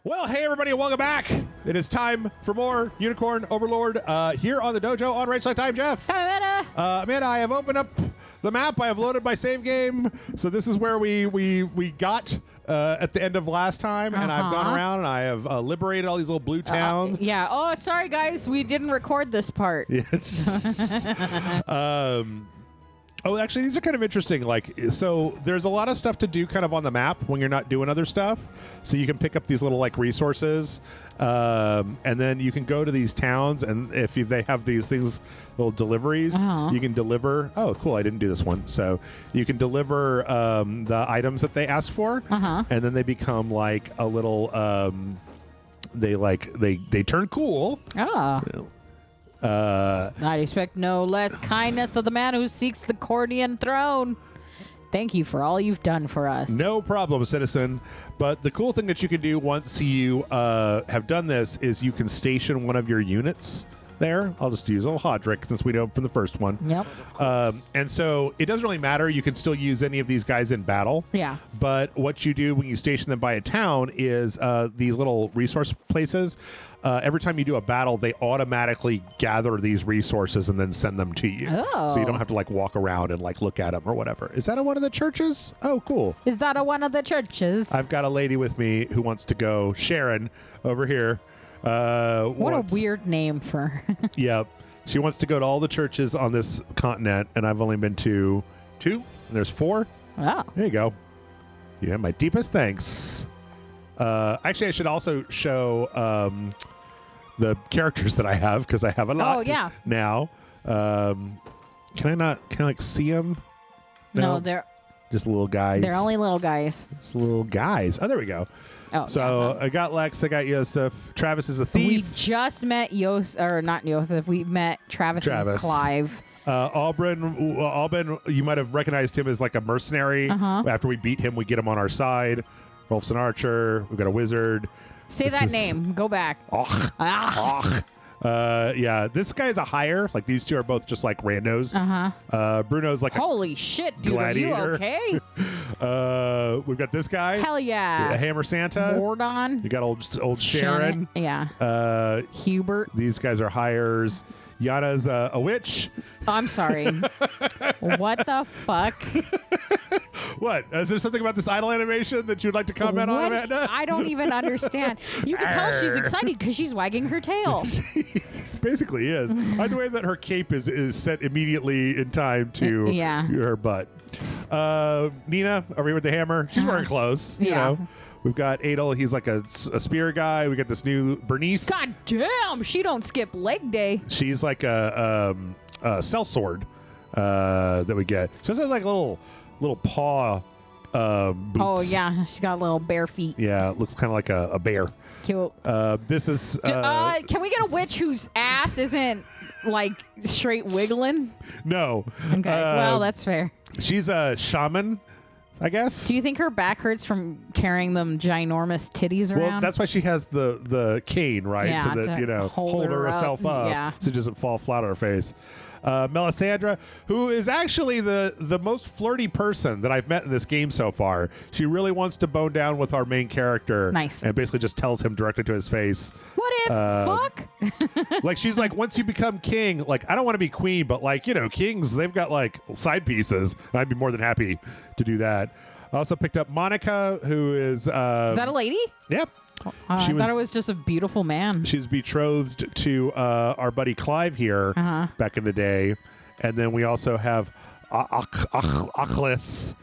Well, hey everybody, welcome back. It is time for more Unicorn Overlord here on the Dojo on Rage Like Time, Jeff. Hi, Amanda. Amanda, I have opened up the map. I have loaded my save game. So this is where we got at the end of last time, and I've gone around and I have liberated all these little blue towns. Yeah. Oh, sorry, guys. We didn't record this part. Yes. Oh, actually, these are kind of interesting. Like, so there's a lot of stuff to do kind of on the map when you're not doing other stuff. So you can pick up these little like resources, and then you can go to these towns, and if they have these things, little deliveries, you can deliver. Oh, cool! I didn't do this one. So you can deliver the items that they ask for, and then they become like a little. They turn cool. Oh. I'd expect no less kindness of the man who seeks the Cordian throne. Thank you for all you've done for us. No problem, citizen. But the cool thing that you can do once you have done this is you can station one of your units there. I'll just use old Hodrick since we know from the first one. Yep. And so it doesn't really matter. You can still use any of these guys in battle. Yeah. But what you do when you station them by a town is these little resource places. Every time you do a battle, they automatically gather these resources and then send them to you. Oh. So you don't have to like walk around and like look at them or whatever. Is that at one of the churches? Oh, cool. Is that one of the churches? I've got a lady with me who wants to go. Sharon over here. What a weird name for. Yep. She wants to go to all the churches on this continent, and I've only been to 2, and there's 4. Oh. There you go. You have my deepest thanks. Actually, I should also show the characters that I have, because I have a lot now. Can I like see them? No, they're just little guys. They're only little guys. Just little guys. Oh, there we go. Oh, so I got Lex, I got Yosef. Travis is a thief. We just met not Yosef. We met Travis. And Clive. Alban, you might have recognized him as like a mercenary. After we beat him, we get him on our side. Rolf's an archer. We've got a wizard. Say that name. Go back. Yeah, this guy is a hire. Like, these two are both just like randos. Bruno's like holy shit, dude. gladiator. Are you okay? We've got this guy. Hell yeah. Hammer Santa. Mordon. You got old Sharon. Yeah. Hubert. These guys are hires. Yana's a witch. I'm sorry. What the fuck? What? Is there something about this idle animation that you'd like to comment on, Amanda? I don't even understand. You can tell she's excited because she's wagging her tail. She basically is. By the way that her cape is set immediately in time to her butt. Nina, over here with the hammer. She's wearing clothes. You know. We've got Adel. He's like a spear guy. We got this new Bernice. God damn, she don't skip leg day. She's like a sellsword that we get. She just has like little paw boots. Oh yeah, she's got little bare feet. Yeah, it looks kind of like a bear. Cute. This is. Can we get a witch whose ass isn't like straight wiggling? No. Okay. Well, that's fair. She's a shaman, I guess. Do you think her back hurts from carrying them ginormous titties around? Well, that's why she has the cane, right? Yeah, so that, hold herself up so it doesn't fall flat on her face. Melisandre, who is actually the most flirty person that I've met in this game so far. She really wants to bone down with our main character. Nice. And basically just tells him directly to his face. What if fuck? Like, she's like, once you become king, like, I don't want to be queen, but like, kings, they've got like side pieces. And I'd be more than happy to do that. I also picked up Monica, who is that a lady? Yep. I thought it was just a beautiful man. She's betrothed to our buddy Clive here back in the day. And then we also have Achlis,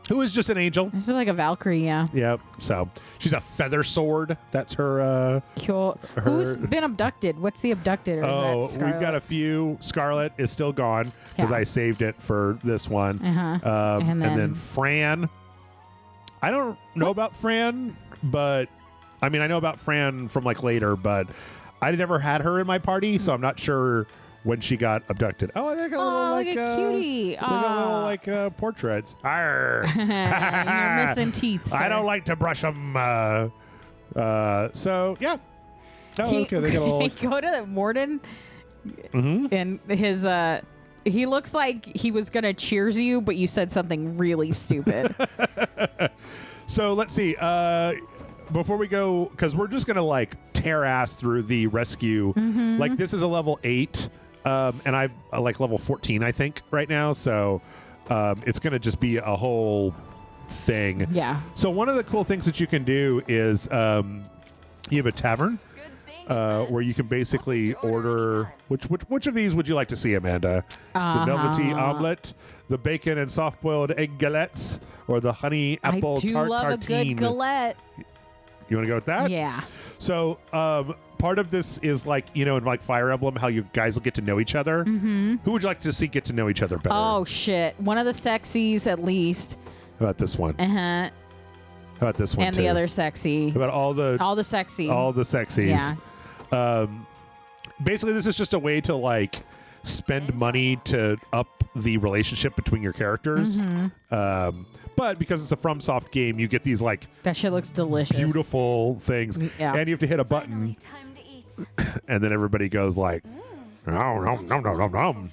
who is just an angel. She's like a Valkyrie, yeah. Yep. So she's a feather sword. That's her. Cool. Who's been abducted? What's the abducted? Or is that Scarlet? We've got a few. Scarlet is still gone because I saved it for this one. And then Fran. I don't know about Fran, but I mean, I know about Fran from like later, but I never had her in my party, so I'm not sure when she got abducted. Oh, I got a little like a cutie. They got little like portraits. You're missing teeth. Sir. I don't like to brush them. So yeah. Oh, okay. They got a little. Go to Morden, and his he looks like he was gonna cheers you, but you said something really stupid. So let's see. before we go, because we're just gonna like tear ass through the rescue. Like this is a level 8, and I like level 14, I think, right now. So it's gonna just be a whole thing. Yeah. So one of the cool things that you can do is you have a tavern where you can basically order. Which of these would you like to see, Amanda? The velvety omelet, the bacon and soft-boiled egg galettes, or the honey apple I do tart love tartine? a good galette. You want to go with that? Yeah. So part of this is like, you know, in like Fire Emblem, how you guys will get to know each other. Who would you like to see get to know each other better? Oh shit! One of the sexies at least. How about this one? How about this one and too? the other sexy. How about all the sexy. all the sexies? Yeah. Basically, this is just a way to like spend money to up the relationship between your characters. But because it's a FromSoft game, you get these like That shit looks delicious. beautiful things, Yeah. and you have to hit a button, and then everybody goes like, "No, no, no, no, no, no."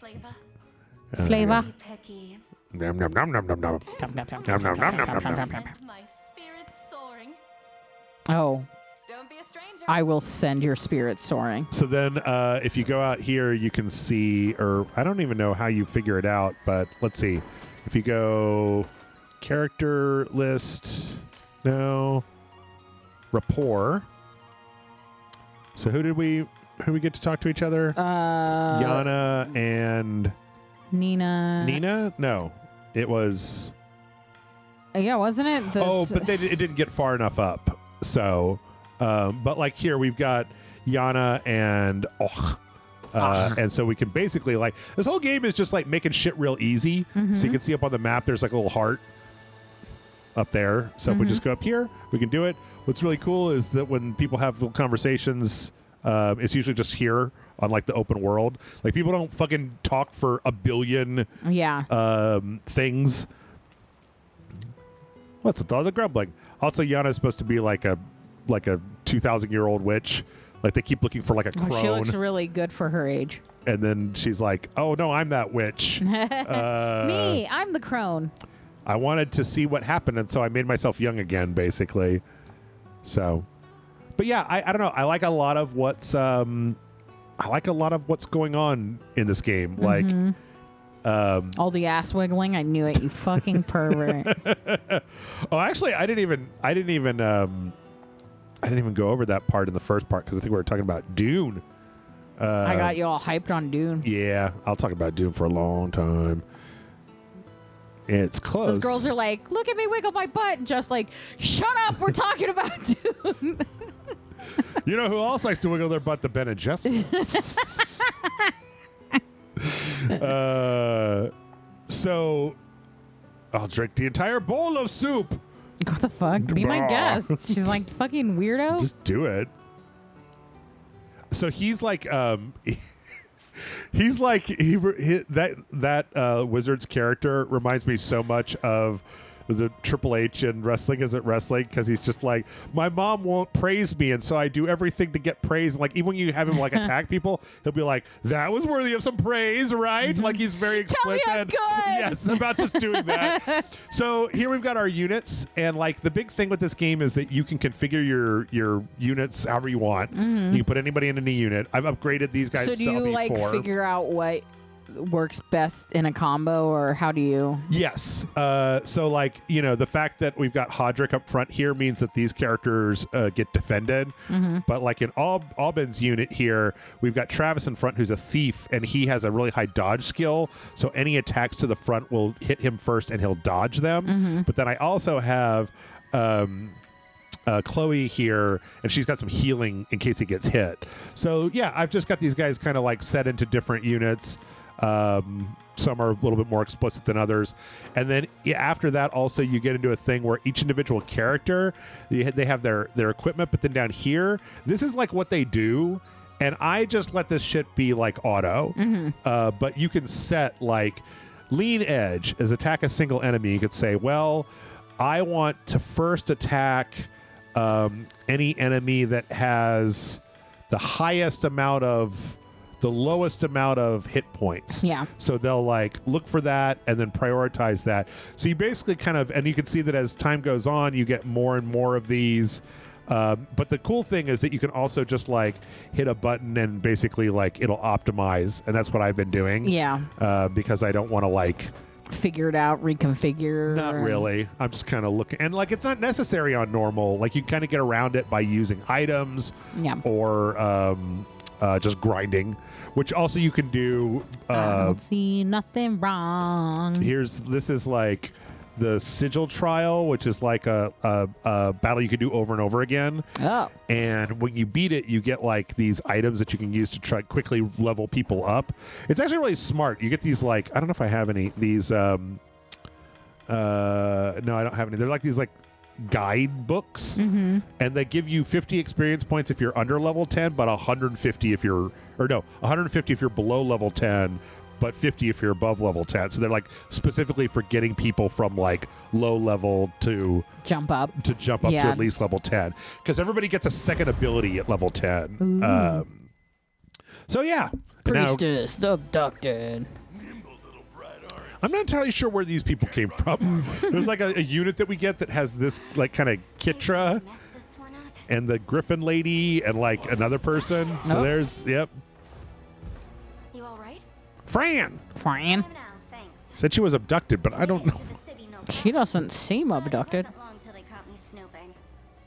Flavor. Nom, nom, nom, nom, nom, nom. Nom, nom, nom, nom, nom, nom. My spirit's soaring. Oh, Don't be a stranger. I will send your spirit soaring. So then if you go out here, you can see, or I don't even know how you figure it out, but let's see. If you go character list, no, rapport. So who did we get to talk to each other? Yana and Nina. Nina? No, it was. Yeah, wasn't it? But it didn't get far enough up. So, but like here we've got Yana and and so we can basically like this whole game is just like making shit real easy. So you can see up on the map there's like a little heart up there. So if we just go up here, we can do it. What's really cool is that when people have little conversations, it's usually just here on like the open world. Like people don't fucking talk for a billion things. What's with all the grumbling? Also, Yana's supposed to be like a 2,000-year-old witch. Like they keep looking for like a crone. She looks really good for her age. And then she's like, "Oh no, I'm that witch." Me, I'm the crone. I wanted to see what happened, and so I made myself young again, basically. So, but yeah, I don't know. I like a lot of what's going on in this game. Like, all the ass wiggling. I knew it. You fucking pervert. oh, actually, I didn't even go over that part in the first part because I think we were talking about Dune. I got you all hyped on Dune. Yeah, I'll talk about Dune for a long time. It's close. Those girls are like, "Look at me wiggle my butt," and just like, "Shut up, we're talking about Dune." You know who else likes to wiggle their butt? The Bene Gesserits. So I'll drink the entire bowl of soup. What the fuck? Be my guest. She's like, fucking weirdo. Just do it. So he's like, he's like that wizard's character reminds me so much of the Triple H in Wrestling Isn't Wrestling, because he's just like, my mom won't praise me, and so I do everything to get praise. And like, even when you have him like attack people, he'll be like, that was worthy of some praise, right? Like he's very explicit. Tell me I'm good. Yes, about just doing that. So here we've got our units, and like the big thing with this game is that you can configure your units however you want. You can put anybody in any unit. I've upgraded these guys. So do you like figure out what works best in a combo, or how do you? Yes. So like, you know, the fact that we've got Hodrick up front here means that these characters get defended. But like in Albin's unit here, we've got Travis in front, who's a thief, and he has a really high dodge skill. So any attacks to the front will hit him first and he'll dodge them. But then I also have Chloe here, and she's got some healing in case he gets hit. So yeah, I've just got these guys kind of like set into different units. Some are a little bit more explicit than others. And then after that, also you get into a thing where each individual character, they have their equipment, but then down here, this is like what they do. And I just let this shit be like auto. But you can set like lean edge as attack a single enemy. You could say, well, I want to first attack any enemy that has the lowest amount of hit points. Yeah. So they'll like look for that and then prioritize that. So you basically kind of, and you can see that as time goes on, you get more and more of these But the cool thing is that you can also just like hit a button and basically like it'll optimize, and that's what I've been doing. Yeah. Because I don't want to like Figure it out, reconfigure. not really. I'm just kind of looking, and like it's not necessary on normal. Like you kind of get around it by using items, Yeah. or just grinding, which also you can do. I don't see nothing wrong. This is like the sigil trial, which is like a battle you can do over and over again. Oh. And when you beat it, you get like these items that you can use to try quickly level people up. It's actually really smart. You get these like, I don't know if I have any these. No, I don't have any. They're like these like guide books, and they give you 50 experience points if you're under level 10, but 150 if you're 150 if you're below level 10, but 50 if you're above level 10. So they're like specifically for getting people from like low level to Jump up. to Yeah. at least level 10, because everybody gets a second ability at level 10. So yeah. Now, Priestess abducted. I'm not entirely sure where these people came from. There's like a unit that we get that has this like kind of Kitra Mess this one up. and the Griffin lady and like another person. So Oh. there's You all right? Fran. Fran. Now, thanks. Said she was abducted, but I don't know. To the city, no She doesn't seem abducted. It wasn't long till they caught me snooping.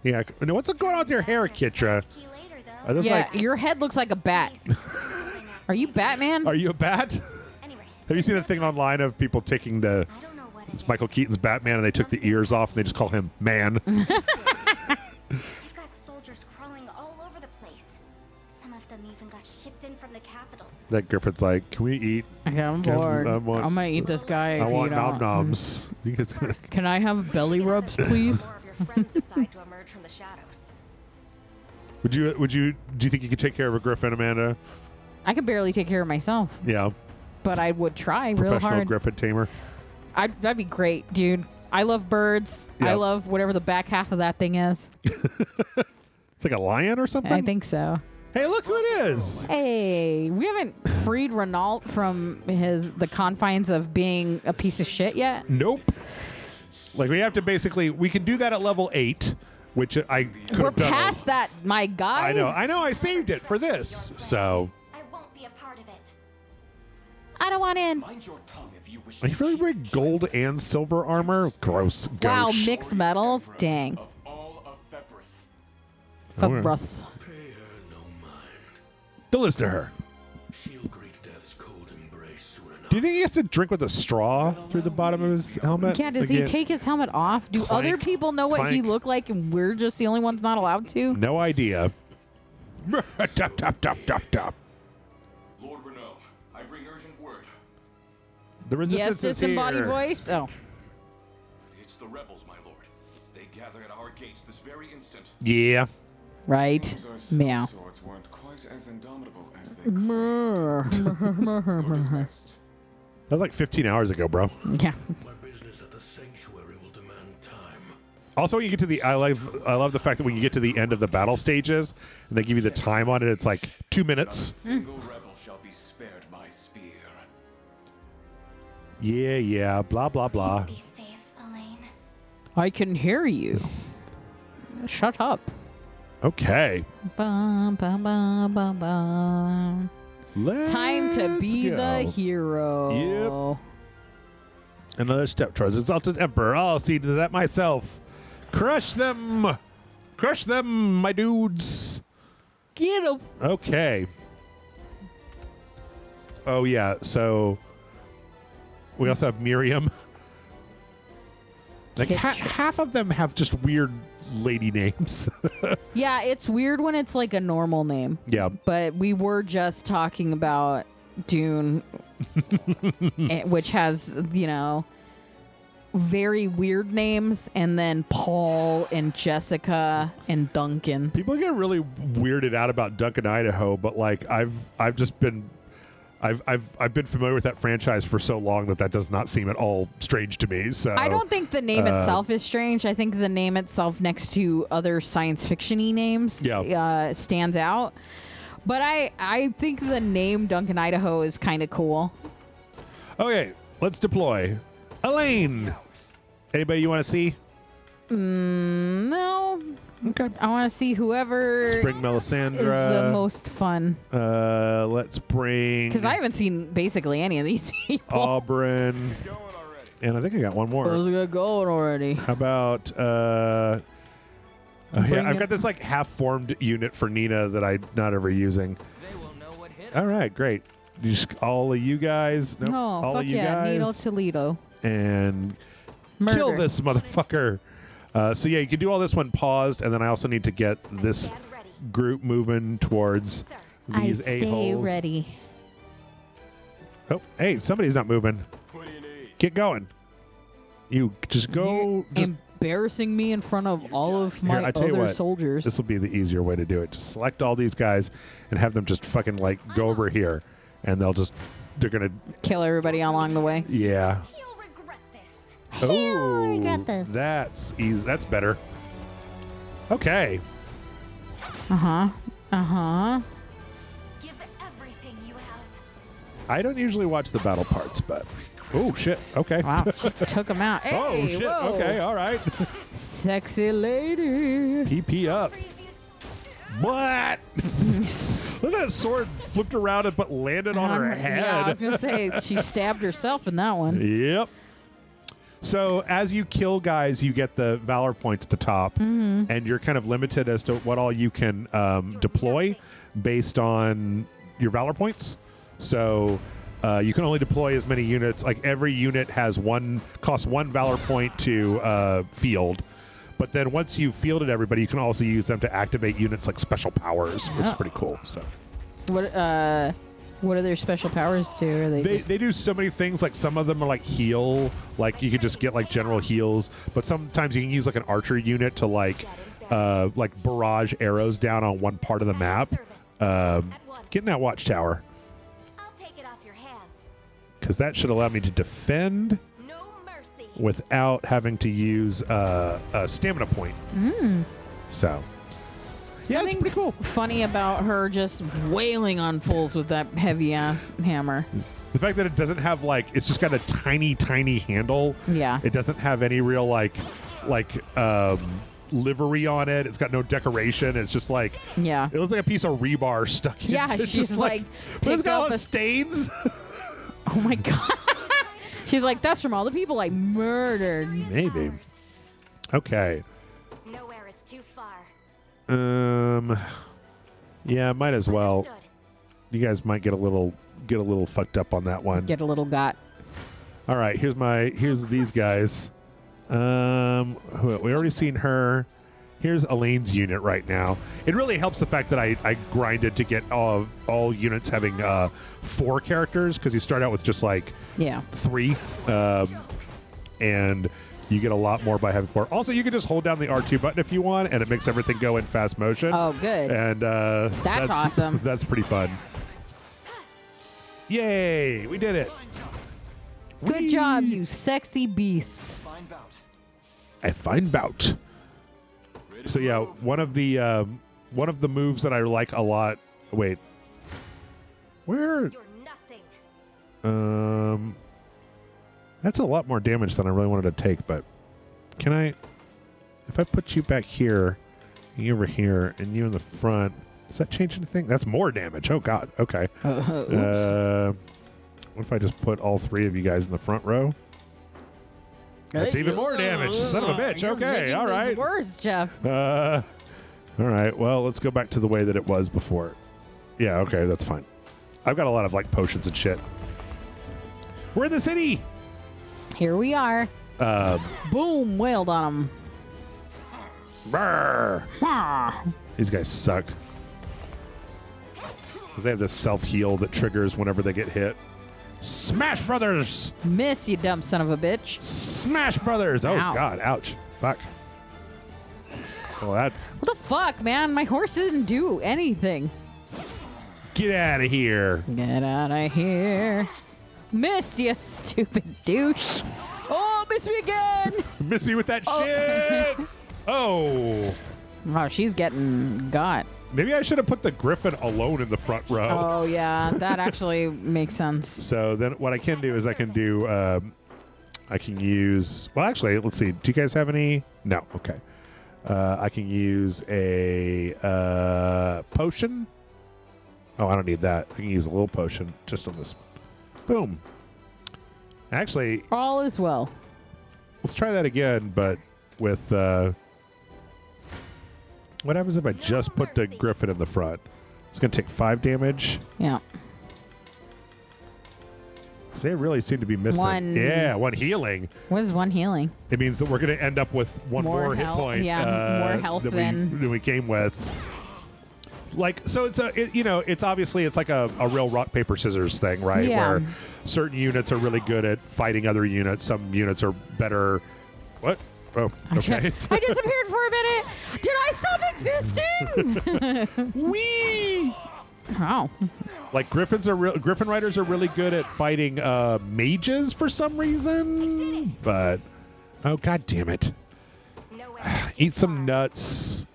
Yeah. No, what's going on with your hair, Kitra? Key later, though. Are those Yeah, like? your head looks like a bat. Are you Batman? Are you a bat? Anyway, Have you seen that thing online of people taking the I don't know what it is. Michael Keaton's Batman and they took the ears off and they just call him Man? I've got soldiers crawling all over the place. Some of them even got shipped in from the capital. That Griffin's like, can we eat? Okay, I'm Can- bored. I I'm want- gonna eat this guy. I if want you nom don't. noms. You think it's gonna- Can I have belly rubs, please? More of your friends decide to emerge from the shadows. do you think you could take care of a Griffin, Amanda? I could barely take care of myself, Yeah, but I would try real professional hard. Griffin tamer. That'd be great, dude. I love birds. I Yep. love whatever the back half of that thing is. It's like a lion or something. I think so. Hey, look who it is! Hey, we haven't freed Renault from the confines of being a piece of shit yet. Nope. Like we have to we can do that at level 8, which I could We're have done. past that, my guy. I know. I saved it for this. So, I won't be a part of it. I don't want in. Mind your tongue if you wish are you really wearing gold and silver armor? Gross. Wow, Gauche. mixed metals. Dang. of all of Fevrith. Fabruth. Pay her no mind. Don't listen to her. She'll greet death's cold embrace soon enough. Do you think he has to drink with a straw through the bottom of his helmet? Yeah, does Like, he take his helmet off? Do Clank, other people know what he clank. looked like and we're just the only ones not allowed to? No idea. Tap, tap, tap, tap, tap. Lord Renault, I bring urgent word. The resistance Yes, is disembodied here. voice. Oh. It's the rebels, my lord. They gather at our gates this very instant. Yeah. Right. Seems our Meow. swords weren't quite as indomitable as they Brr. You're dismissed. That was like 15 hours ago, bro. Yeah. My business at the sanctuary will demand time. Also, when you get to I love the fact that when you get to the end of the battle stages and they give you the time on it, it's like 2 Not a minutes. single rebel shall be spared my spear. Yeah, blah, blah, blah. Be safe, Elaine. I can hear you. Shut up. Okay. Bum, bum, bum, bum, bum. Time to be Let's the go. hero. Another step towards Exalted Emperor. I'll see to that myself. Crush them! Crush them, my dudes! Get him. Okay. Oh, yeah, so we also have Miriam. Like, half of them have just weird lady names. Yeah, it's weird when it's like a normal name, Yeah. but we were just talking about Dune, which has, very weird names, and then Paul and Jessica and Duncan. People get really weirded out about Duncan, Idaho, but like I've been familiar with that franchise for so long that does not seem at all strange to me. So I don't think the name itself is strange. I think the name itself next to other science fiction-y names stands out. But I think the name Duncan, Idaho is kind of cool. Okay, let's deploy. Elaine! Anybody you want to see? No. Okay. I want to see whoever Let's bring is Melisandre. the most fun. Let's bring Because I haven't seen basically any of these people. Auburn. And I think I got one more. Those are going already. How about yeah, I've got this like half-formed unit for Nina that I'm not ever using. All right, great. All of you guys. Nope, No, all fuck of you yeah, guys. Needle Toledo. And Murder. kill this motherfucker. So yeah, you can do all this one paused, and then I also need to get this Stand ready. group moving towards these I stay a-holes. ready. Oh, hey, somebody's not moving. What do you need? Get going. You just go. Just, Embarrassing me in front of all of my I tell you other what, soldiers. this will be the easier way to do it. Just select all these guys and have them just fucking like go over here, and they're gonna. Kill everybody along the way. Yeah. You'll regret this. Oh, regret this. That's easy. That's better. Okay. Uh-huh. Uh-huh. Give everything you have. I don't usually watch the battle parts, but oh shit. Okay. Wow. She took him out. Hey, Oh shit. whoa. Okay. All right. Sexy lady. PP up. Freeze you. What? Look at that sword flipped around but landed on her head. Yeah, I was going to say, she stabbed herself in that one. Yep. So as you kill guys, you get the valor points at the top, and you're kind of limited as to what all you can deploy based on your valor points. So you can only deploy as many units. Like every unit costs one valor point to field. But then once you've fielded everybody, you can also use them to activate units like special powers, which is pretty cool. So What are their special powers to? Are they do so many things. Like some of them are like heal, like you could just get like general heals. But sometimes you can use like an archer unit to like barrage arrows down on one part of the map. Get in that watchtower, I'll take it off your hands. because that should allow me to defend No mercy. without having to use a stamina point. So yeah, it's Something pretty cool. funny about her just wailing on fools with that heavy ass hammer. The fact that it doesn't have it's just got a tiny, tiny handle. Yeah. It doesn't have any real livery on it. It's got no decoration. It's just Yeah. it looks like a piece of rebar stuck in. Yeah, It's she's just like, but it's pick got all up the a- stains. Oh my god. She's like, that's from all the people I murdered. Maybe. Okay. Nowhere is too far. Yeah, might as well. Understood. You guys might get a little fucked up on that one. Get a little got. All right, here's these guys. We already seen her. Here's Elaine's unit right now. It really helps the fact that I grinded to get all units having 4 characters, because you start out with just 3, and you get a lot more by having 4. Also, you can just hold down the R2 button if you want, and it makes everything go in fast motion. Oh, good. And That's awesome. That's pretty fun. Yay! We did it. Good Whee! job, you sexy beasts. Fine bout. A fine bout. So yeah, one of the moves that I like a lot. Wait, where? You're nothing. That's a lot more damage than I really wanted to take. But can I? If I put you back here, you over here, and you in the front, does that change anything? That's more damage. Oh God. Okay. What if I just put all 3 of you guys in the front row? That's even more damage. Son of a bitch. You're Okay. making All this right. worse, Jeff. All right. Well, let's go back to the way that it was before. Yeah. Okay. That's fine. I've got a lot of potions and shit. We're in the city. Here we are. Boom, wailed on Brr. them. These guys suck. Because they have this self-heal that triggers whenever they get hit. Smash Brothers! Miss, you dumb son of a bitch. Smash Brothers! Oh, Ow. God. Ouch. Fuck. Well, that... What the fuck, man? My horse didn't do anything. Get out of here. Get out of here. Missed, you stupid douche. Oh, missed me again. Missed me with that Oh. shit! Oh. Wow, she's getting got. Maybe I should have put the Griffin alone in the front row. Oh, yeah. That actually makes sense. So then what I can do is I can use... Well, actually, let's see. Do you guys have any? No. Okay. I can use a potion. Oh, I don't need that. I can use a little potion just on this one. Boom. Actually, All is well. let's try that again, but with... what happens if I just put the griffin in the front? It's going to take 5 damage. Yeah. So they really seem to be missing. One. Yeah, 1 healing. What is 1 healing? It means that we're going to end up with one More more hit health, point. yeah, more health than we came with. Like, so it's it's obviously it's like a real rock paper scissors thing, right? Yeah. Where certain units are really good at fighting other units. Some units are better. What? Oh, okay. I disappeared for a minute. Did I stop existing? Wee! Oh. Like Griffin riders are really good at fighting mages for some reason. But oh, god damn it! Eat some nuts.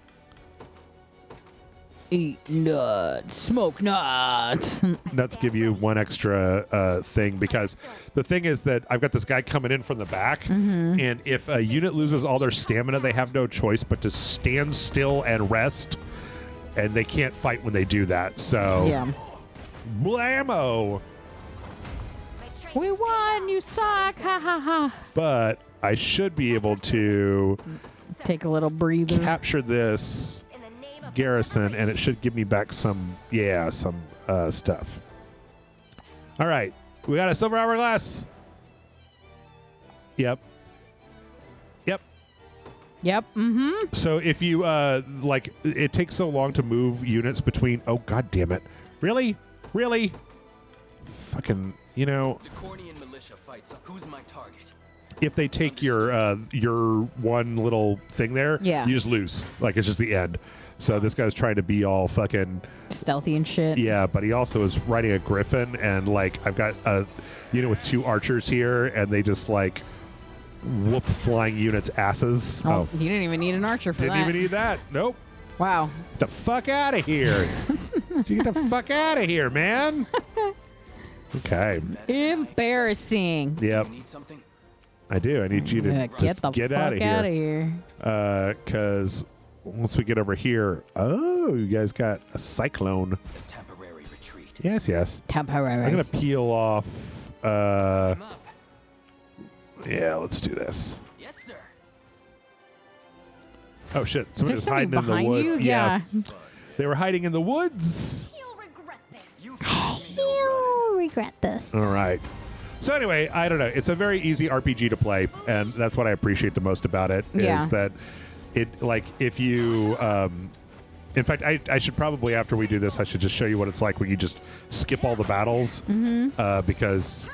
Eat nuts. Smoke nuts. Nuts give you 1 extra thing, because the thing is that I've got this guy coming in from the back, and if a unit loses all their stamina, they have no choice but to stand still and rest, and they can't fight when they do that. So, Yeah. blammo! We won. You suck. Ha ha ha. But I should be able to Take a little breather. capture this garrison, and it should give me back some stuff. All right, we got a silver hourglass. Yep. Yep. Mm-hmm. So if you like, it takes so long to move units between. Oh god damn it! Really? Fucking, The Cornian militia fights. Who's my target? if they take your one little thing there, Yeah. you just lose. Like, it's just the end. So this guy's trying to be all fucking Stealthy and shit. yeah, but he also is riding a griffin, and like I've got a unit with 2 archers here, and they just like whoop flying units' asses. Oh, you didn't even need an archer for Didn't that. even need that. Nope. Wow. Get the fuck out of here. You get the fuck out of here, man. Okay. Embarrassing. Yep. You need something? I do. I need you to Yeah, just get the get fuck out of out of here. here. Because once we get over here, oh, you guys got a cyclone. A temporary retreat. Yes. Temporary. I'm gonna peel off. I'm up. Yeah, let's do this. Yes, sir. Oh shit! Is there Somebody's somebody hiding in the behind woods. you? Yeah. They were hiding in the woods. You'll regret this. You'll regret this. All right. So anyway, I don't know. It's a very easy RPG to play, and that's what I appreciate the most about it. Is Yeah. that it, like, if you in fact, I should probably, after we do this, I should just show you what it's like when you just skip all the battles, because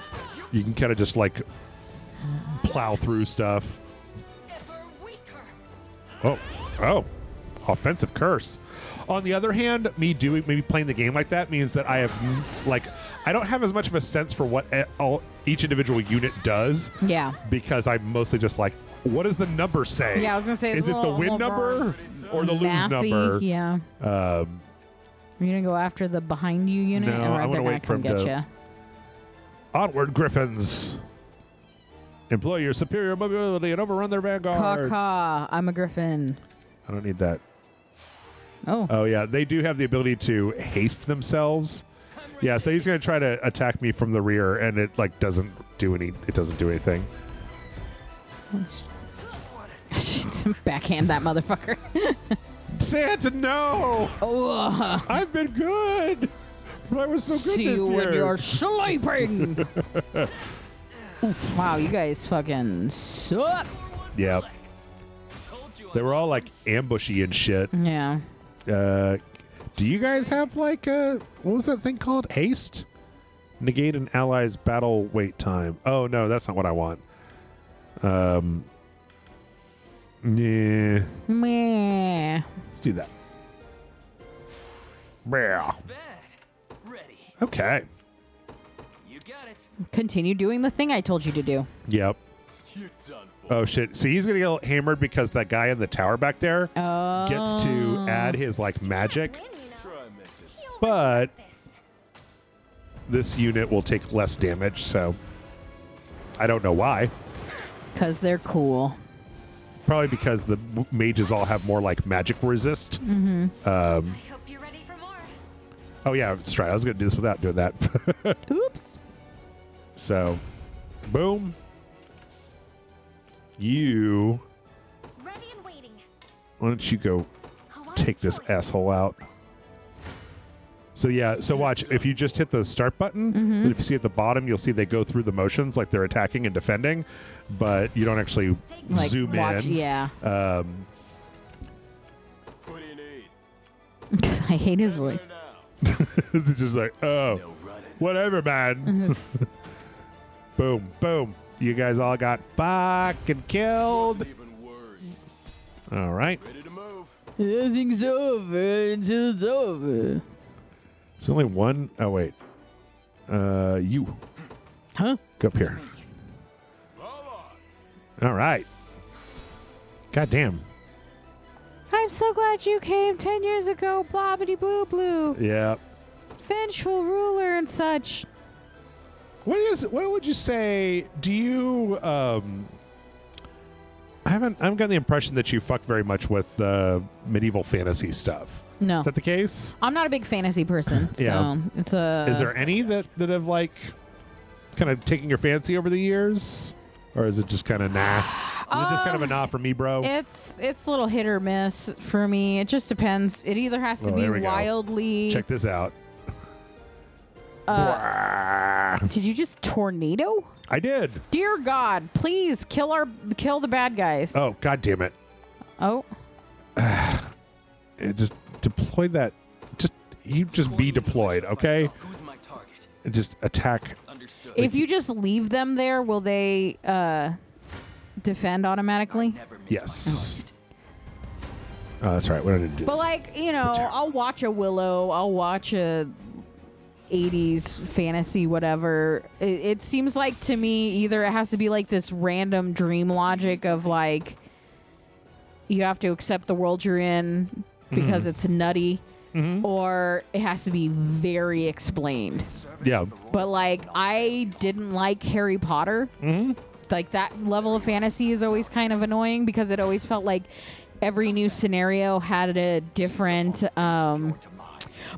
you can kind of just like plow through stuff. Oh, offensive curse. On the other hand, me playing the game like that means that I have I don't have as much of a sense for what each individual unit does. Yeah. Because I'm mostly just like, what does the number say? Yeah, I was gonna say is it the win number or the lose Mathy, number? Yeah. You're gonna go after the behind you unit, No, and I they're wanna gonna wait for come him get to- you. Onward, Griffins. Employ your superior mobility and overrun their vanguard. Caw, I'm a griffin. I don't need that. Oh. Oh yeah, they do have the ability to haste themselves. Yeah, so he's gonna try to attack me from the rear, and it like doesn't do anything. Backhand that motherfucker. Santa, no! Oh. I've been good, but I was so good See this you year. when you're sleeping. Wow, you guys fucking suck. Yep. They were all like ambushy and shit. Yeah. Do you guys have like what was that thing called? Haste? Negate an ally's battle wait time. Oh no, that's not what I want. Yeah. Meh. Let's do that. Yeah. Bad. Ready. Okay. You got it. Continue doing the thing I told you to do. Yep. You're done for. Oh shit. See, he's gonna get hammered because that guy in the tower back there Oh. gets to add his like magic, Win, You'll but regret this. this unit will take less damage, so I don't know why. Because they're cool. probably because the mages all have more like magic resist. I hope you're ready for more. Oh yeah, that's right. I was going to do this without doing that. Oops. So, boom. You. Ready and waiting. Why don't you go Hawaii's take this choice. asshole out? So yeah, so watch. If you just hit the start button, then if you see at the bottom, you'll see they go through the motions like they're attacking and defending, but you don't actually Like zoom watch, in. yeah. What do you need? I hate his voice. It's just like, oh, whatever, man. Boom, boom. You guys all got fucking killed. Even word. All right. Ready to move. Everything's over until it's over. It's only one. Oh, wait. You. Huh? Go up here. All right. God damn. I'm so glad you came 10 years ago, blobbity blue blue. Yeah. Vengeful ruler and such. What would you say? Do you I haven't gotten the impression that you fuck very much with medieval fantasy stuff. No. Is that the case? I'm not a big fantasy person, so Yeah. it's a... Is there any that have like kind of taken your fancy over the years? Or is it just kind of nah? Is it just kind of a nah for me, bro? It's a little hit or miss for me. It just depends. It either has to Oh, be here we go. wildly... Check this out. Did you just tornado? I did. Dear God, please kill the bad guys. Oh, God damn it. Oh. It just deploy that. You just be deployed, okay? Who's my target? And just attack. Understood. If you just leave them there, will they defend automatically? Never miss Yes. my target. Oh, that's right. What did I do? But like, I'll watch a Willow, I'll watch a 80s fantasy whatever. It seems like to me either it has to be like this random dream logic of like you have to accept the world you're in because it's nutty, or it has to be very explained. Yeah. But like I didn't like Harry Potter. Like that level of fantasy is always kind of annoying because it always felt like every new scenario had a different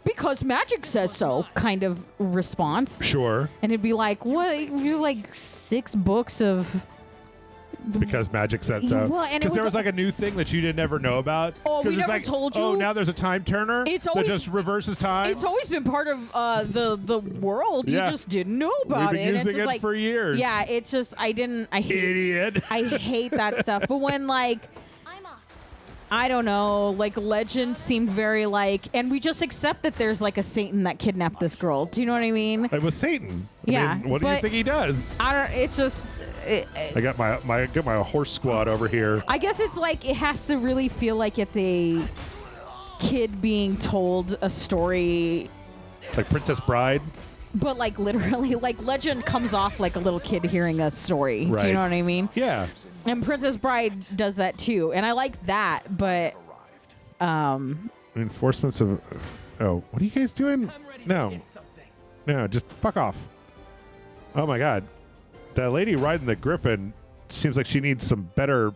because magic says so kind of response. Sure. And it'd be like, what? There's like 6 books of... Because magic said so. Well, and it Because there was- was like a new thing that you didn't ever know about. Oh, 'Cause we it's never like, told you? Oh, now there's a time turner It's that always- just reverses time. It's always been part of the world. Yeah. You just didn't know about We've been it. And it's using just it like, for years. Yeah, it's just, I hate Idiot. I hate that stuff. But when like... I'm off. I don't know, like legend seemed very like, and we just accept that there's like a Satan that kidnapped this girl. Do you know what I mean? It was Satan. I Yeah, mean, what do you but- think he does? I don't. It's just. I got my horse squad over here. I guess it's like it has to really feel like it's a kid being told a story, Like Princess Bride. but like literally, like legend comes off like a little kid hearing a story. Do Right. you know what I mean? Yeah. And Princess Bride does that too, and I like that. But Reinforcements of. Oh, what are you guys doing? No. No, just fuck off. Oh my God. The lady riding the griffin seems like she needs some better,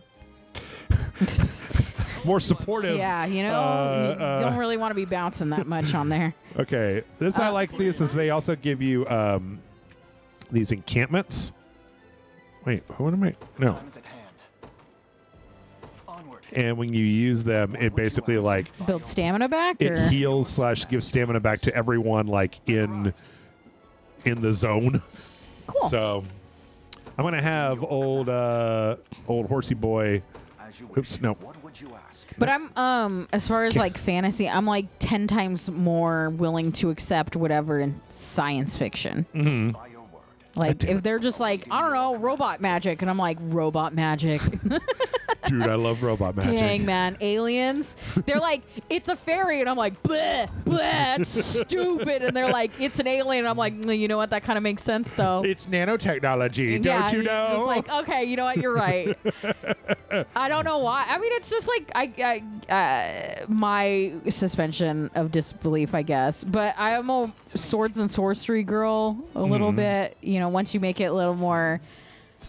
more supportive. yeah, you don't really want to be bouncing that much on there. Okay. This I like this is they also give you these encampments. Wait, what am I? No. Time is at hand. Onward. And when you use them, it basically like Build stamina back. it or? heals / gives stamina back to everyone like in the zone. Cool. So I'm gonna have old horsey boy. Oops, no. But I'm as far as like fantasy, I'm like 10 times more willing to accept whatever in science fiction. Mm-hmm. Like if they're just like, I don't know, robot magic, and I'm like, robot magic. Dude, I love robot magic. Dang, man, aliens. They're like, it's a fairy, and I'm like, bleh, bleh, it's stupid. And they're like, it's an alien, and I'm like, you know what? That kind of makes sense though. It's nanotechnology, Yeah, don't you you're know? Just like, okay, you know what? You're right. I don't know why. I mean, it's just like my suspension of disbelief, I guess. But I am a swords and sorcery girl a little bit. You know, once you make it a little more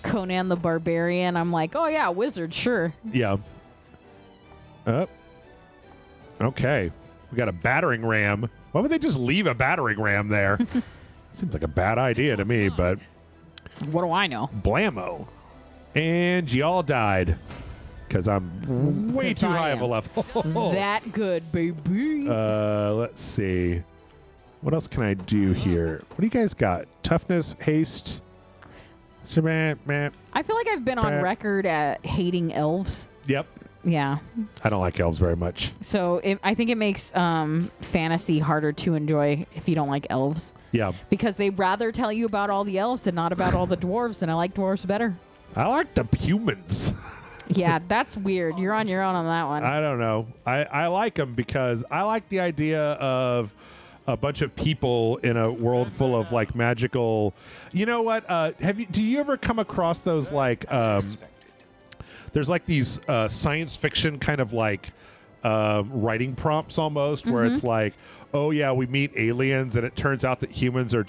Conan the Barbarian, I'm like, oh yeah, wizard, sure. Yeah. Okay. We got a battering ram. Why would they just leave a battering ram there? Seems like a bad idea to me, but What do I know? blammo. And y'all died. Because I'm way 'Cause too I high of a am. level. That good, baby. Let's see. What else can I do here? What do you guys got? Toughness, haste. Yep. I feel like I've been on record at hating elves. Yeah. I don't like elves very much. So I think it makes fantasy harder to enjoy if you don't like elves. Yeah. Because they'd rather tell you about all the elves and not about all the dwarves, and I like dwarves better. I like the humans. Yeah, that's weird. You're on your own on that one. I don't know. I like them because I like the idea of a bunch of people in a world full of like magical. You know what? Do you ever come across those like? There's like these science fiction kind of like writing prompts almost, where it's like, oh yeah, we meet aliens, and it turns out that humans are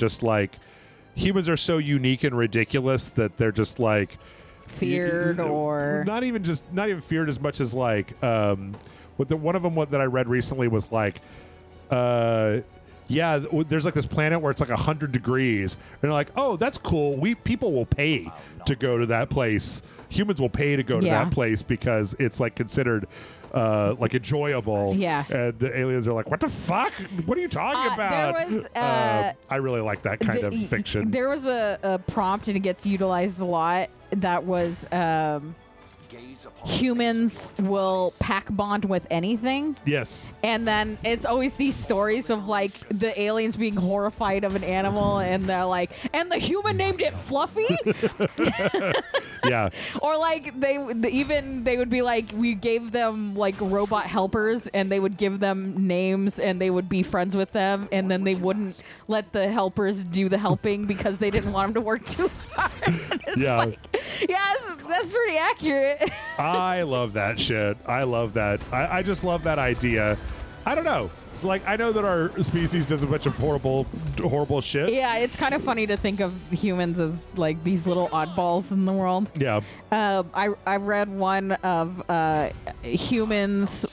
so unique and ridiculous that they're just like feared or not even feared as much as like one of them that I read recently was like yeah, there's like this planet where it's like 100 degrees, and they're like, oh, that's cool. People will pay to go to that place. Humans will pay to go to that place because it's like considered like enjoyable. Yeah. And the aliens are like, what the fuck? What are you talking about? There was, I really like that kind of fiction. There was a prompt, and it gets utilized a lot, that was humans will pack bond with anything. Yes. And then it's always these stories of like the aliens being horrified of an animal, and they're like, and the human named it Fluffy. Yeah. Or like they would be like, we gave them like robot helpers, and they would give them names, and they would be friends with them, and then they wouldn't let the helpers do the helping because they didn't want them to work too hard. It's like, yes, that's pretty accurate. I love that shit. I love that. I just love that idea. I don't know. It's like, I know that our species does a bunch of horrible shit. Yeah, it's kind of funny to think of humans as like these little oddballs in the world. Yeah. I read one of humans,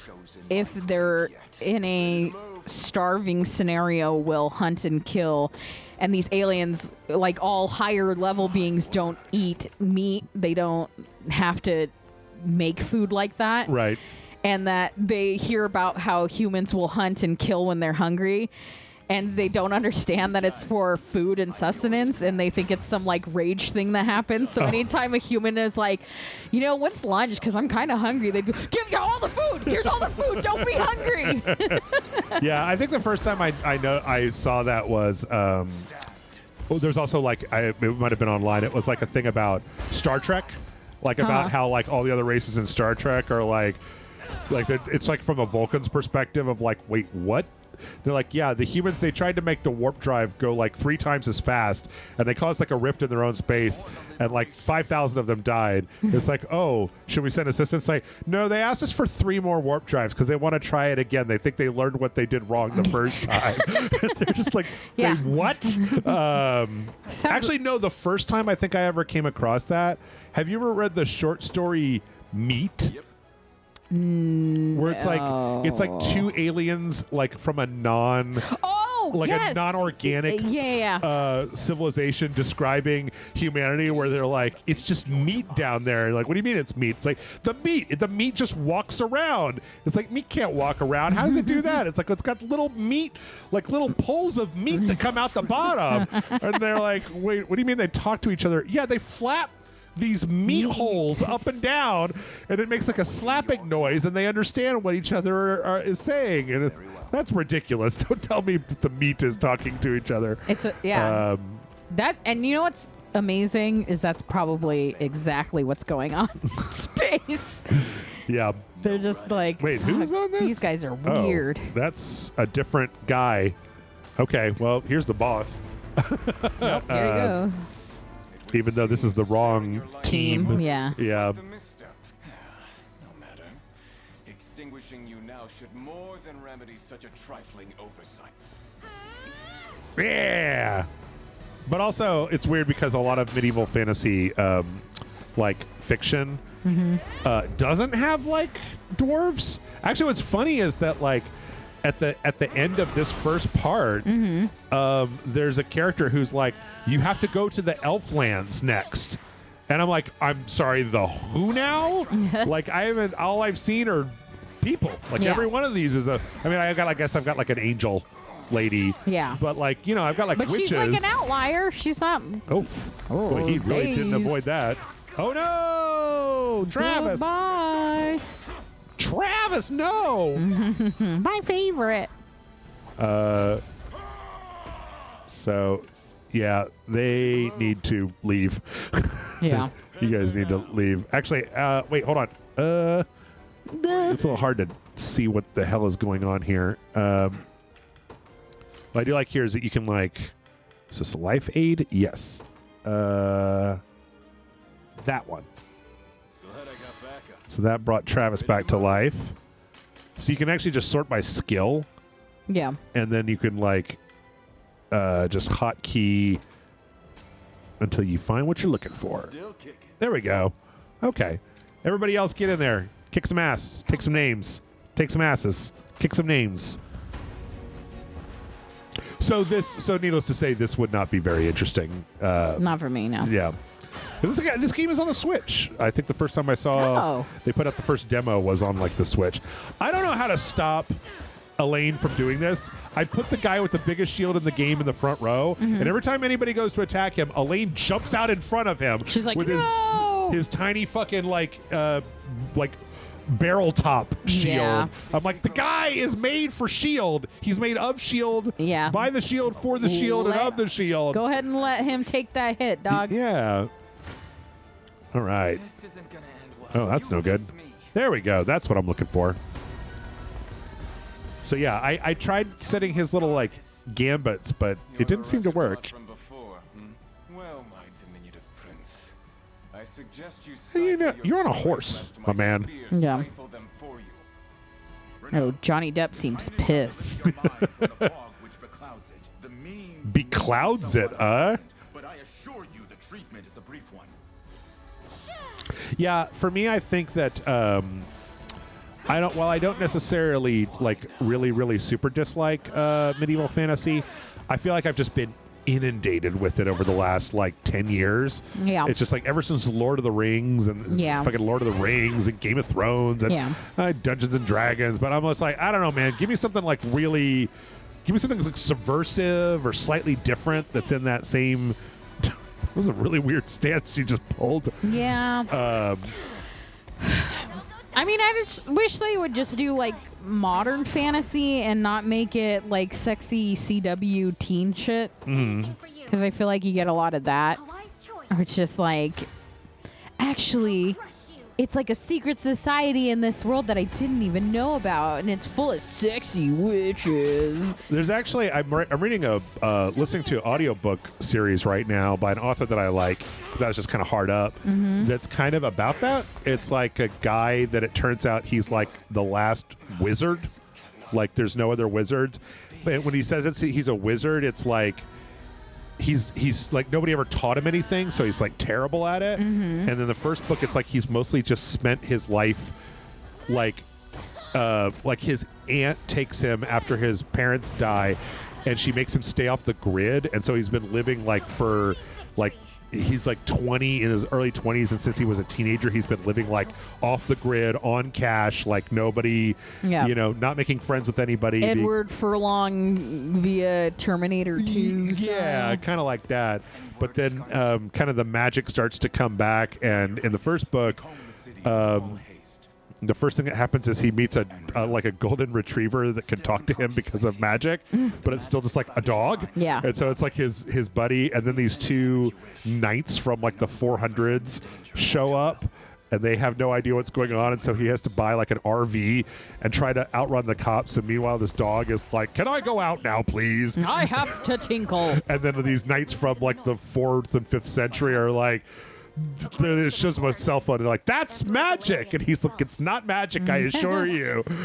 if they're in a starving scenario, will hunt and kill. And these aliens, like all higher level beings, don't eat meat. They don't have to make food like that. Right. And that they hear about how humans will hunt and kill when they're hungry, and they don't understand that it's for food and sustenance, and they think it's some like rage thing that happens. So anytime a human is like, when's lunch? Because I'm kind of hungry, they'd be, give you all the food. Here's all the food. Don't be hungry. Yeah, I think the first time I saw that was there's also like it might have been online. It was like a thing about Star Trek, like about how like all the other races in Star Trek are like it's like from a Vulcan's perspective of like, wait, what? They're like, yeah, the humans, they tried to make the warp drive go like 3 times as fast, and they caused like a rift in their own space, and like 5,000 of them died. It's like, oh, should we send assistance? Like, no, they asked us for 3 more warp drives because they want to try it again. They think they learned what they did wrong the first time. They're just like, wait, what? Actually, no, the first time I think I ever came across that, have you ever read the short story Meat? Yep. Where it's like 2 aliens like from a a non-organic civilization describing humanity, where they're like, it's just meat down there. Like, what do you mean it's meat? It's like the meat just walks around. It's like, meat can't walk around. How does it do that? It's like, it's got little meat, like little poles of meat that come out the bottom. And they're like, wait, what do you mean they talk to each other? Yeah, they flap these meat holes up and down, and it makes like a slapping noise, and they understand what each other is saying, and that's ridiculous. Don't tell me the meat is talking to each other. That, and you know what's amazing is that's probably exactly what's going on in space. Yeah, they're just like, wait, who's on this? These guys are weird. That's a different guy. Okay, well, here's the boss. Nope, here he goes. Even though this is the wrong team. Yeah. Yeah. The misstep. No matter. Extinguishing you now should more than remedy such a trifling oversight. Yeah. But also, it's weird because a lot of medieval fantasy, like fiction, doesn't have like dwarves. Actually, what's funny is that like at the end of this first part, there's a character who's like, you have to go to the elf lands next. And I'm like, I'm sorry, the who now? Like all I've seen are people. Like every one of these is I guess I've got like an angel lady. Yeah. But like, I've got like but witches. She's like an outlier. She's not. Oh, boy, he really didn't avoid that. Oh no, Travis. Bye. Travis, no. My favorite. So, yeah, they need to leave. Yeah. You guys need to leave. Actually, wait, hold on. It's a little hard to see what the hell is going on here. What I do like here is that you can like, is this a life aid? Yes. That one. So that brought Travis back to life. So you can actually just sort by skill. Yeah. And then you can like just hotkey until you find what you're looking for. There we go. Okay. Everybody else get in there. Kick some ass. Take some names. Take some asses. Kick some names. So needless to say, this would not be very interesting. Not for me, no. Yeah. This game is on the Switch. I think the first time I saw they put out the first demo was on like the Switch. I don't know how to stop Elaine from doing this. I put the guy with the biggest shield in the game in the front row, and every time anybody goes to attack him, Elaine jumps out in front of him. She's like, with no! his tiny fucking like barrel top shield. Yeah. I'm like, the guy is made for shield. He's made of shield. Yeah. By the shield, for the shield, and of the shield. Go ahead and let him take that hit, dog. Yeah. All right. This isn't gonna end well. Oh, that's no good. There we go. That's what I'm looking for. So yeah, I tried setting his little like gambits, but it didn't seem to work. Well, my diminutive prince, I suggest you You're on a horse, my man. Yeah. Oh, Johnny Depp seems pissed. Beclouds it, But I assure you the treatment is a brief one. Yeah, for me, I think that I don't necessarily like really super dislike medieval fantasy. I feel like I've just been inundated with it over the last like 10 years. Yeah. It's just like ever since Lord of the Rings and fucking Lord of the Rings and Game of Thrones and Dungeons and Dragons. But I'm just like, I don't know, man. Give me something like subversive or slightly different that's in that same. That was a really weird stance you just pulled. Yeah. I mean, I just wish they would just do like modern fantasy and not make it like sexy CW teen shit. Because I feel like you get a lot of that. Or it's just like, actually, it's like a secret society in this world that I didn't even know about, and it's full of sexy witches. There's actually, I'm reading listening to an audiobook series right now by an author that I like, because I was just kind of hard up, that's kind of about that. It's like a guy that it turns out he's like the last wizard. Like there's no other wizards. But when he says he's a wizard, it's like, he's like nobody ever taught him anything, so he's like terrible at it. And then the first book, it's like he's mostly just spent his life like his aunt takes him after his parents die, and she makes him stay off the grid, and so he's been living like for like he's like 20 in his early 20s, and since he was a teenager he's been living like off the grid on cash, like nobody, not making friends with anybody. Edward Furlong via Terminator 2. Yeah, kind of like that. But then kind of the magic starts to come back, and in the first book the first thing that happens is he meets a golden retriever that can talk to him because of magic, but it's still just like a dog. Yeah. And so it's like his buddy, and then these two knights from like the 400s show up, and they have no idea what's going on, and so he has to buy like an RV and try to outrun the cops, and meanwhile this dog is like, can I go out now, please? I have to tinkle. And then these knights from like the 4th and 5th century are like, it shows him a cell phone and they're like, that's magic, and he's like, it's not magic, I assure you. We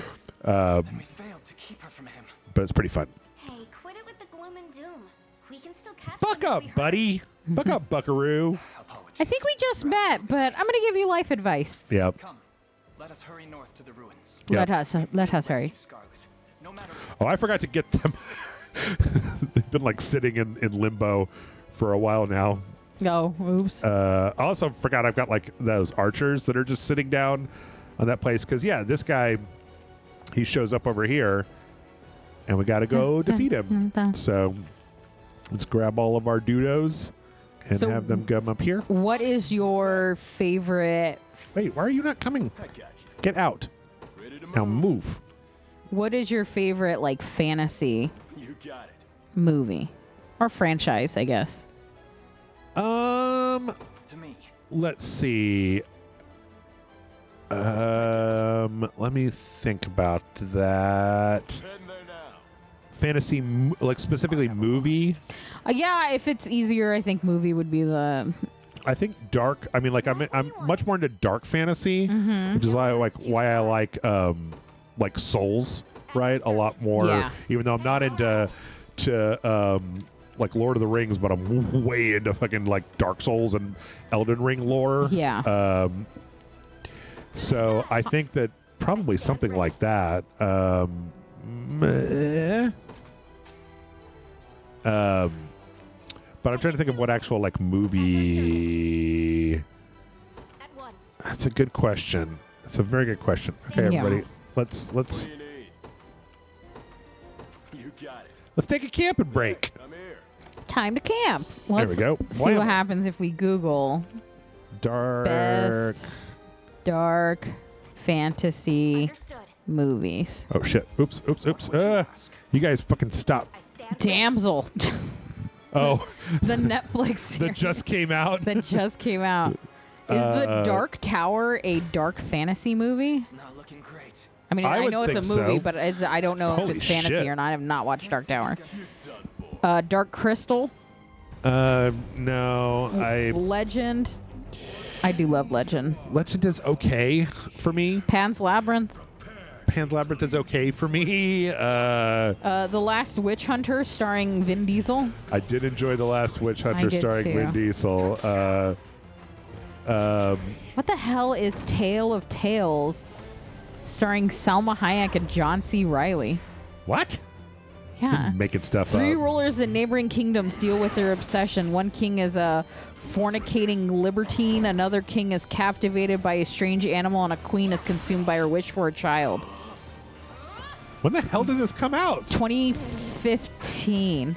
failed to keep her from him. But it's pretty fun. Hey, quit it with the gloom and doom. We We can still catch Buck them if up, we hurry. buddy. Buck up, buckaroo. Apologies. I think we just met, but I'm gonna give you life advice. Yep. Come, let us hurry north to the ruins. Yep. Let us hurry. Scarlet. No matter Oh, I forgot to get them. They've been like sitting in limbo for a while now. Oh, oops. I also forgot I've got like those archers that are just sitting down on that place. Because, yeah, this guy, he shows up over here and we got to go defeat him. So let's grab all of our dudos and So- have them come up here. What is your favorite? Wait, why are you not coming? I got you. Get out. Ready to move? Now move. What is your favorite like fantasy You got it. movie or franchise? I guess. to me. Let's see. Let me think about that. Heading there now. Fantasy, like specifically movie. Yeah, if it's easier, I think movie would be the. I think dark. I mean, like I'm much more into dark fantasy, which is why I like Souls, right? A lot more. Yeah. Even though I'm not into like Lord of the Rings, but I'm way into fucking like Dark Souls and Elden Ring lore. Yeah. So I think that probably something like that. But I'm trying to think of what actual like movie. At once. That's a good question. That's a very good question. Okay, Yeah. everybody, let's What do you need? You got it. let's take a camping break. I'm here. Time to camp. There Let's we go. see Wow. what happens if we Google Dark. best dark fantasy Understood. movies. Oh shit! Oops! You guys fucking stop! I stand. Damsel, Oh, the Netflix that series just came out. that just came out. Is the Dark Tower a dark fantasy movie? It's not looking great. I mean, I I would know it's a think movie, so. but I don't know Holy if it's fantasy shit. or not. I have not watched Dark Tower. You're done for. Dark Crystal, No, Legend. I do love Legend. Legend is okay for me. Pan's Labyrinth. Pan's Labyrinth is okay for me. The Last Witch Hunter, starring Vin Diesel. I did enjoy The Last Witch Hunter did starring too. Vin Diesel. What the hell is Tale of Tales, starring Salma Hayek and John C. Reilly? What? Yeah. Making stuff Three up. rulers in neighboring kingdoms deal with their obsession. One king is a fornicating libertine, another king is captivated by a strange animal, and a queen is consumed by her wish for a child. When the hell did this come out? 2015.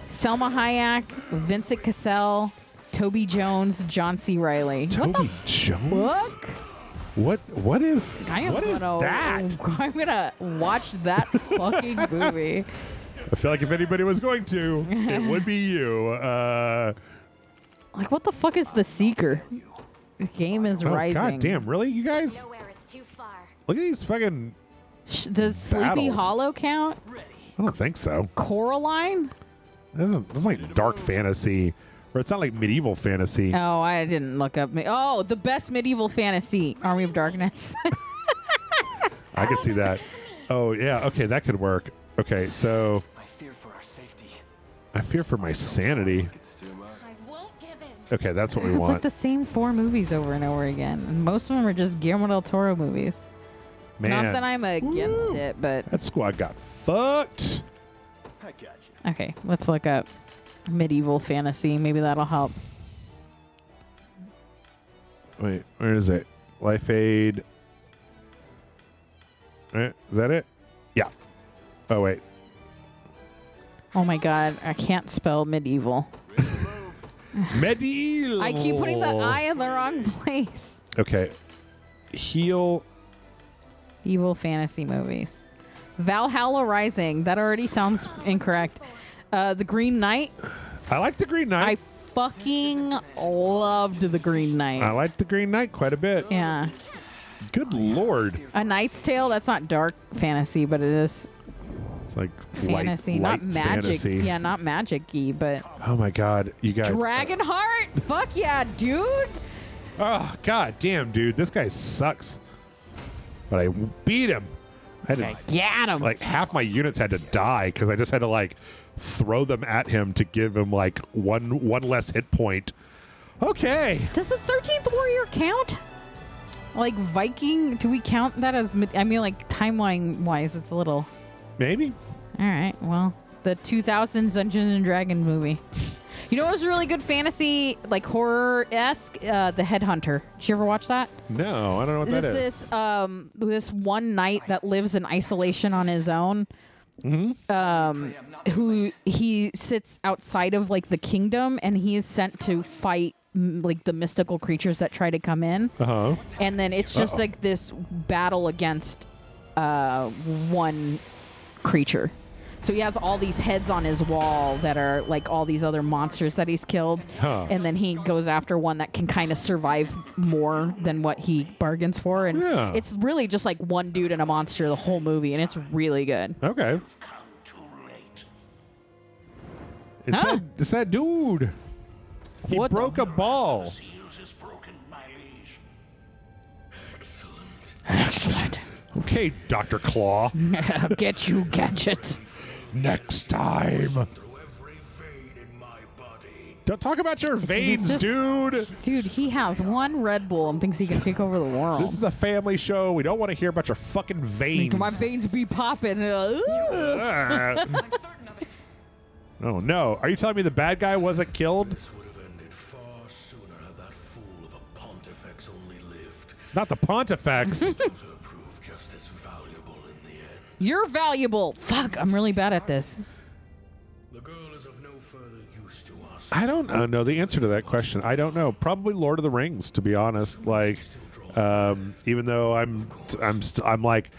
Selma Hayek, Vincent Cassell, Toby Jones, John C. Reilly. Toby Jones? Fuck? What is what is that? I'm gonna watch that fucking movie. I feel like if anybody was going to, it would be you. Like, what the fuck is The Seeker? The game is Oh, rising. God damn, really? You guys? Nowhere is too far. Look at these fucking... Does Sleepy Battles. Hollow count? I don't think so. Coraline? This is like dark fantasy. Or it's not like medieval fantasy. Oh, I didn't look up. Oh, the best medieval fantasy, Army of Darkness. I could see that. Oh, yeah. Okay, that could work. Okay, so... I fear for our safety. I fear for my sanity. It's too much. I won't give in. Okay, that's what we It's like want. the same 4 movies over and over again. And most of them are just Guillermo del Toro movies. Man, Not that I'm against it, but... that squad got fucked. I got you. Okay, let's look up medieval fantasy. Maybe that'll help. Wait, where is it? Life Aid. Is that it? Yeah. Oh, wait. Oh my god, I can't spell medieval. Medieval. I keep putting the I in the wrong place. Okay. Heal. Evil fantasy movies. Valhalla Rising. That already sounds incorrect. The Green Knight. I like the Green Knight. I fucking loved The Green Knight. I like the Green Knight quite a bit. Yeah. Good lord. A Knight's Tale. That's not dark fantasy, but it is It's like fantasy, light not magic. fantasy. Yeah, not magic-y, but Oh my god, you guys. Dragonheart. Fuck yeah, dude. Oh god damn, dude, this guy sucks. But I beat him. I had to, Get him. like half my units had to die because I just had to like throw them at him to give him like one less hit point. Okay. Does the 13th warrior count? Like Viking? Do we count that as? I mean, like timeline wise, it's a little. Maybe. All right. Well, the 2000s Dungeons and Dragon movie. You know what was really good fantasy, like horror-esque? The Headhunter. Did you ever watch that? No, I don't know what that is. This one knight that lives in isolation on his own. Who he sits outside of like the kingdom, and he is sent to fight like the mystical creatures that try to come in. And then it's just like this battle against one creature. So he has all these heads on his wall that are like all these other monsters that he's killed. And then he goes after one that can kind of survive more than what he bargains for. And it's really just like one dude and a monster the whole movie, and it's really good. Okay. It's that dude. He broke a ball. Excellent. Okay, Dr. Claw. Get you, Gadget. Next time. Don't talk about your veins, dude. Dude, he has one Red Bull and thinks he can take over the world. This is a family show. We don't want to hear about your fucking veins. My veins be popping. I'm certain of it. Oh, no. Are you telling me the bad guy wasn't killed? This would have ended far sooner had that fool of a Pontifex only lived. Not the Pontifex. Still to prove just as valuable in the end. You're valuable. Fuck, I'm really bad at this. The girl is of no further use to us. I don't know the answer to that question. I don't know. Probably Lord of the Rings, to be honest. Like, even though I'm like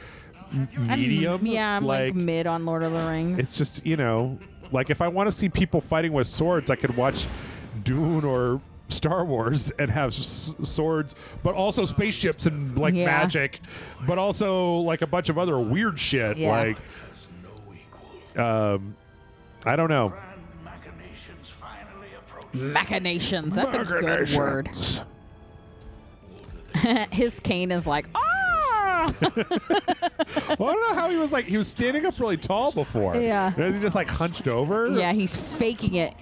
medium. I'm like mid on Lord of the Rings. It's just, you know, like if I want to see people fighting with swords, I could watch Dune or Star Wars and have swords, but also spaceships and like magic, but also like a bunch of other weird shit. Like, I don't know. Machinations. That's a good word. His cane is like, ah! Well, I don't know how he was standing up really tall before. Yeah. Is he just like hunched over? Yeah, he's faking it.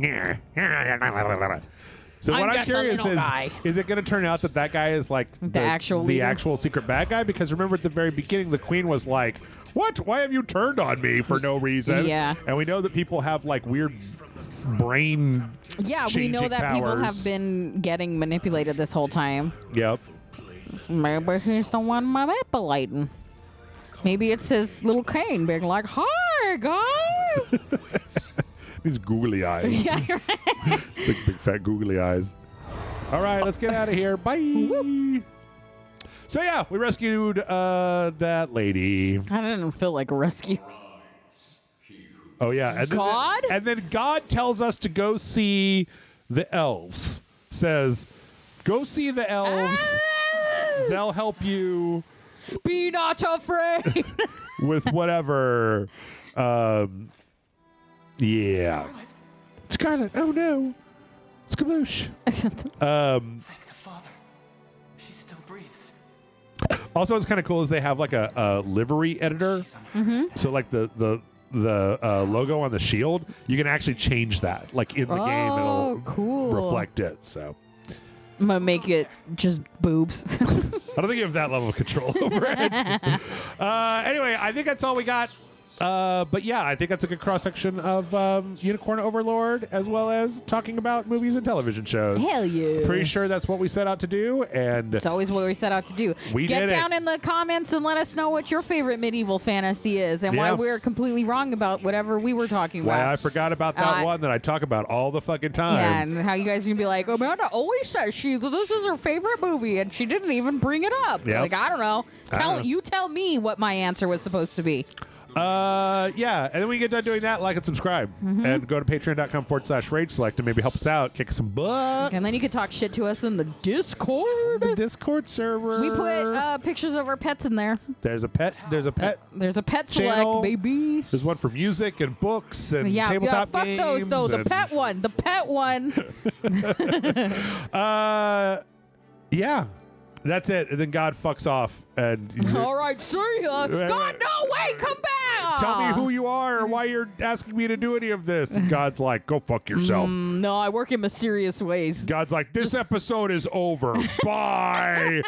So what I'm just a curious little guy. is it going to turn out that guy is like the actual secret bad guy? Because remember at the very beginning, the queen was like, "What? Why have you turned on me for no reason?" Yeah. And we know that people have like weird brain. Yeah, we know that powers. people have been getting manipulated this whole time. Yep. Maybe he's the one manipulating. Maybe it's his little cane being like, "Hi, guys." These googly eyes. Yeah, you're right. It's like big fat googly eyes. All right, let's get out of here. Bye. So yeah, we rescued that lady. I didn't feel like a rescue. Oh yeah, and God? and then God tells us to go see the elves. Says, go see the elves. They'll help you. Be not afraid. With whatever. Yeah. Scarlet. Oh no. Skaboosh. Thank the Father. She still breathes. Also, what's kind of cool is they have like a livery editor. Mm-hmm. So like the logo on the shield, you can actually change that. Like in the game, it'll reflect it. So I'm gonna make it just boobs. I don't think you have that level of control over it. Anyway, I think that's all we got. But yeah, I think that's a good cross section of Unicorn Overlord, as well as talking about movies and television shows. Hell yeah. Pretty sure that's what we set out to do, and it's always what we set out to do. We Get did down it. in the comments and let us know what your favorite medieval fantasy is and why we're completely wrong about whatever we were talking about. Why I forgot about that one that I talk about all the fucking time. Yeah, and how you guys can be like, Amanda always says this is her favorite movie, and she didn't even bring it up. Yep. Like, I don't know. You tell me what my answer was supposed to be. Yeah, and then when you get done doing that, like and subscribe, and go to patreon.com/rage select and maybe help us out, kick some butt. And then you can talk shit to us in the Discord. The Discord server. We put pictures of our pets in there. There's a pet. There's a pet. There's a pet channel. select, baby. There's one for music and books and Yeah, tabletop fuck games. those though. The pet one. The pet one. Yeah. That's it. And then God fucks off. And all right, see ya. God, no, wait. Wait, come back! Tell me who you are or why you're asking me to do any of this. And God's like, go fuck yourself. No, I work in mysterious ways. God's like, this episode is over. Bye.